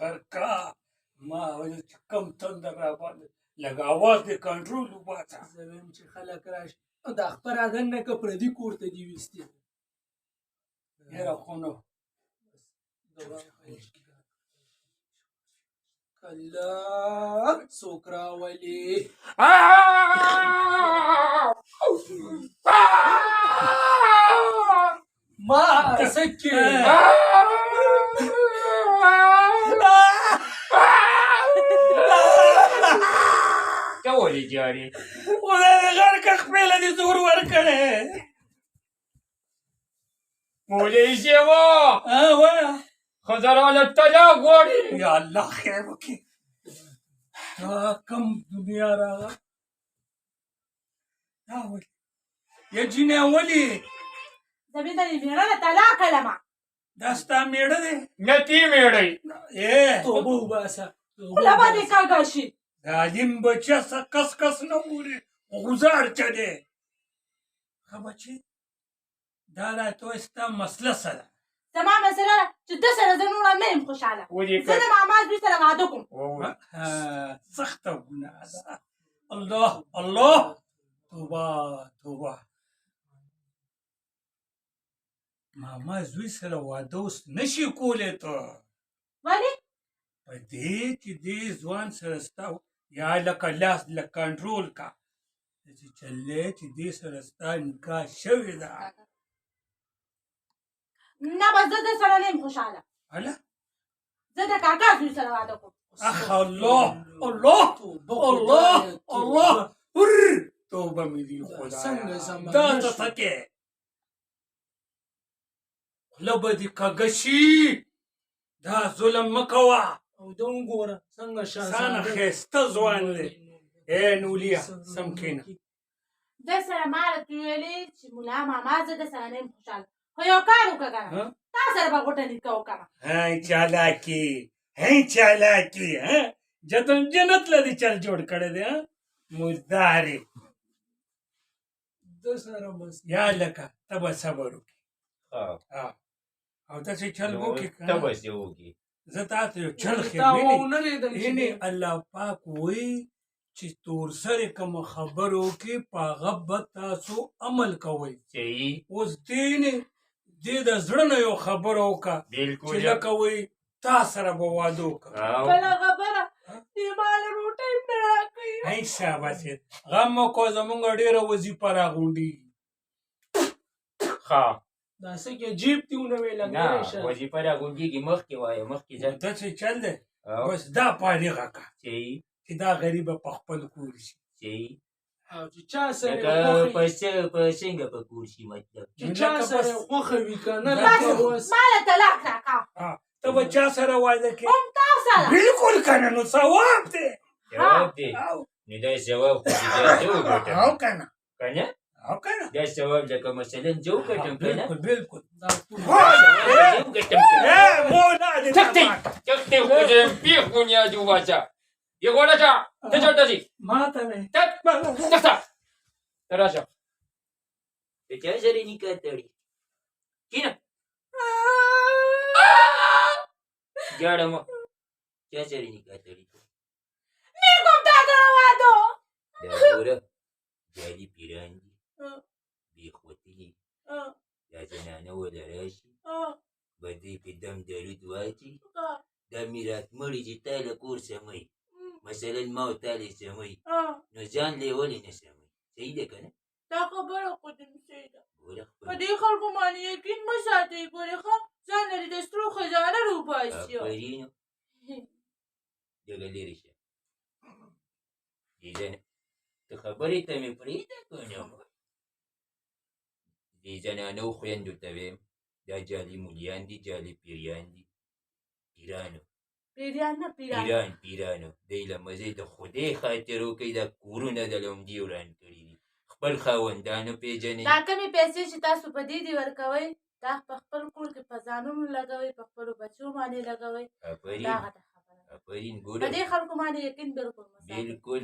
کرکا ما ویل چې کم تندر را باندې لږ اواز دې کنټرول وباسه. زه وایم چې خلک راشي دا خپرادن نه که پردي کور ته دي ویستې یاره خو نو کله څوک راولي ما څه کې ته ولې جارې خدای دې غر که خپله دې زور ورکړی. پولیسې وه وایه ښځه راله طلاق غواړي. یا الله خیر وکړي. دا کم دنیا راغله دا ولې یا جینۍ ولې زمین ته دې مېړه طلاق کړمه. دا ستا مېړه دی؟ نه تی مېړی توبه وباسه خوله به دې کږه شي. دا علیم بچه کس کس نه ګوري غوزار چه دی. ښه بچې دا راته وایه ستا مسله څه ده؟ زما مسله ده چې ده سره زه نوره نه یم خوشحاله. زه د ماما زوی سره واده کوم. سخته ګناه ده. الله الله توبه توبه. ماما زوی سره واده اوس نشي کولی ته ولې؟ په دې چې دې ځوان سره ستا یا لکه لاس لږ کنټرول کا چې چلې چې دې سره ستا نکاح شوې ده. نه بس زه د سره نه یم خوشحاله. هله زه د کاکا زوی سره واده کوم. اخ الله الله الله الله توبه مې دي څنګه خدایا زمانه دا ته شو. تکې خوله به دې کږه شي. دا ظلم مه کوه. او دا وګوره څنګه سانه ښایسته ځوان دی. ای نولیا سم کښېنه. ده سره ما راته ویلې چې ملا ماما زه د سره نه یم خوشحاله. خو یو کار وکړه که نه تا سره به غوټه نیکه وکړمه. هی چالاکي هی چالاکي جنت له دې چل جوړ کړی دی. مزدارې ده سره بس یا لکه ته به صبر وکړې او داسې چل وکړې ته بسې وکړې. زه تا ته یو چل تا ونه لیدل چې ښې الله پاک وایي چې تور سرې کومه خبره وکړي په هغه به تاسو عمل کوئ. صحیح اوس دې نه دې د زړه نه یو خبره وکړه چې بلکل لکه وایي تا سره به واده وکړه. بله خبره دې ماله روټۍ هم نه راکوي. هی شاباسې غم مه کوه زمونږ ډېره وظیفه راغونډېږي. ښه دا څه کې جیب دې ونه وی نه لګولی شه وظیفه راغونډېږي مخکې وایه مخکې ځه. داسې چل دی بس دا فارغه کړه صحیح چې دا غریبه په خپل کور شي. صحیح او چې چا سره لکه غوښه په څنګه په کور شي مطلب چې چا سره غوښه وي که نه بس. لکه اوس ماله طلاق راکړه. ته به چا سره واده کوې؟ هم تا سره. بلکل که نه نو ثواب دی. جواب دی او نو دا ثواب خو چې دا زه وګټم او که نه که نه او که نه دا ثواب لکه مثلا زه وګټم که نه بلکل بلکل دا ټول زه وګټم که نه مولا دې تختی تختی خودم بیخ بنیاد وباسه یې غوړه شه ته چېرته ځې ما ته نه تخته ته راشه د چا سره نکاح تړي کښېنه ژاړه مه چا سره نکاح تړي میر کوم تا سره واده. دا ګوره جالي پیران دي بیخ وتلي دا زنانه وله راشي به دوی پې دم درود واچي دا میرات مړي چې تا له کور سموي مثلا ما او تا له سموي نو ځان له یې ولې نه سموي صحیح ده که نه دا خبره خو دې صحیح ده. ګوره په دې خلکو باندې یقین مه ساتئ. ګورې ښه ځان لرې د سترو خزانه روباسي. آفرینو دغه لرې شه دې ته خبرې ته مې پرېږده که نه دې زنانو خویندو ته ویم دا جالي مولیان دي جالي پیریان دي پیرانو پیریان نه پیران. پیرانو دی له مزې د خدای خاطر وکړئ دا کورونه د لمدي وران کړي دي خپل خاوندانو پېژنئ. دا کمې پیسې چې تاسو په دې دې ورکوئ دا په خپل کور کې په ځانونو لګوئ په خپلو بچو باندې لګوئ. آفرین دا غټه خبره ده. آفرین په ګوره دې خلکو باندې یقین بلکل مه ساتئ. بلکل